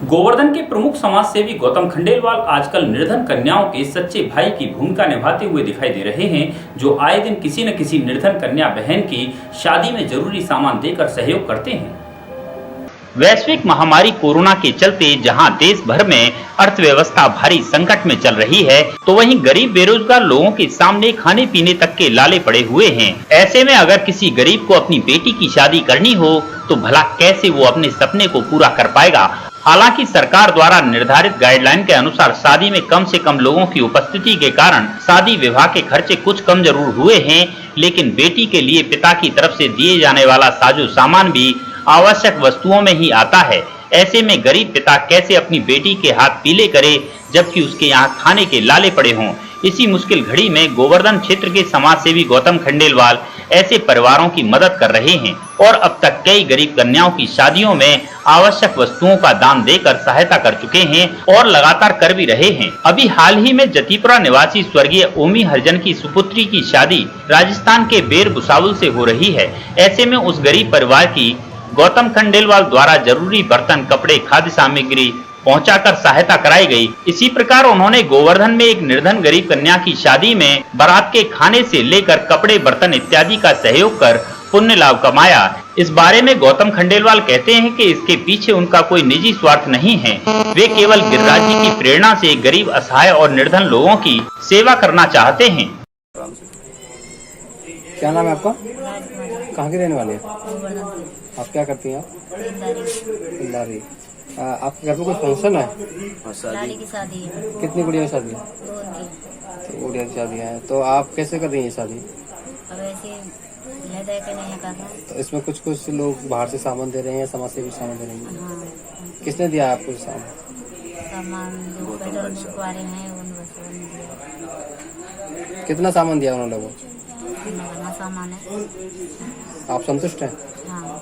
गोवर्धन के प्रमुख समाज सेवी गौतम खंडेलवाल आजकल निर्धन कन्याओं के सच्चे भाई की भूमिका निभाते हुए दिखाई दे रहे हैं, जो आए दिन किसी न किसी निर्धन कन्या बहन की शादी में जरूरी सामान देकर सहयोग करते हैं। वैश्विक महामारी कोरोना के चलते जहां देश भर में अर्थव्यवस्था भारी संकट में चल रही है, तो वहीं गरीब बेरोजगार लोगों के सामने खाने पीने तक के लाले पड़े हुए हैं। ऐसे में अगर किसी गरीब को अपनी बेटी की शादी करनी हो तो भला कैसे वो अपने सपने को पूरा कर पाएगा। हालांकि सरकार द्वारा निर्धारित गाइडलाइन के अनुसार शादी में कम से कम लोगों की उपस्थिति के कारण शादी विवाह के खर्चे कुछ कम जरूर हुए हैं, लेकिन बेटी के लिए पिता की तरफ से दिए जाने वाला साजो सामान भी आवश्यक वस्तुओं में ही आता है। ऐसे में गरीब पिता कैसे अपनी बेटी के हाथ पीले करे जबकि उसके यहाँ खाने के लाले पड़े हों। इसी मुश्किल घड़ी में गोवर्धन क्षेत्र के समाज सेवी गौतम खंडेलवाल ऐसे परिवारों की मदद कर रहे हैं और अब तक कई गरीब कन्याओं की शादियों में आवश्यक वस्तुओं का दान देकर सहायता कर चुके हैं और लगातार कर भी रहे हैं। अभी हाल ही में जतीपुरा निवासी स्वर्गीय ओमी हरिजन की सुपुत्री की शादी राजस्थान के बेर भुसावल से हो रही है। ऐसे में उस गरीब परिवार की गौतम खंडेलवाल द्वारा जरूरी बर्तन, कपड़े, खाद्य सामग्री पहुंचाकर सहायता कराई गई। इसी प्रकार उन्होंने गोवर्धन में एक निर्धन गरीब कन्या की शादी में बारात के खाने से लेकर कपड़े, बर्तन इत्यादि का सहयोग कर पुण्य लाभ कमाया। इस बारे में गौतम खंडेलवाल कहते हैं कि इसके पीछे उनका कोई निजी स्वार्थ नहीं है। वे केवल गिरिराज जी की प्रेरणा से गरीब, असहाय और निर्धन लोगों की सेवा करना चाहते हैं। क्या नाम है आपका? कहाँ की रहने वाले हैं? आप क्या करती हैं? लारी। आपके घर में कोई फंक्शन है? लाली की शादी है। कितनी गुड़िया की शादी है? तो गुड़िया की शादी है। तो आप कैसे कर रही हैं शादी? अब ऐसे ले के नहीं कर रहा। तो इसमें कुछ लोग बाहर से सामान दे रहे हैं, समाज से भी सामान दे रहे हैं। हाँ, किसने दिया आपको सामान? जो वाले हैं उन बच्चों ने दिया। कितना सामान दिया उन्होंने? वो नगरना सामान है। आप संतुष्ट हैं? हाँ।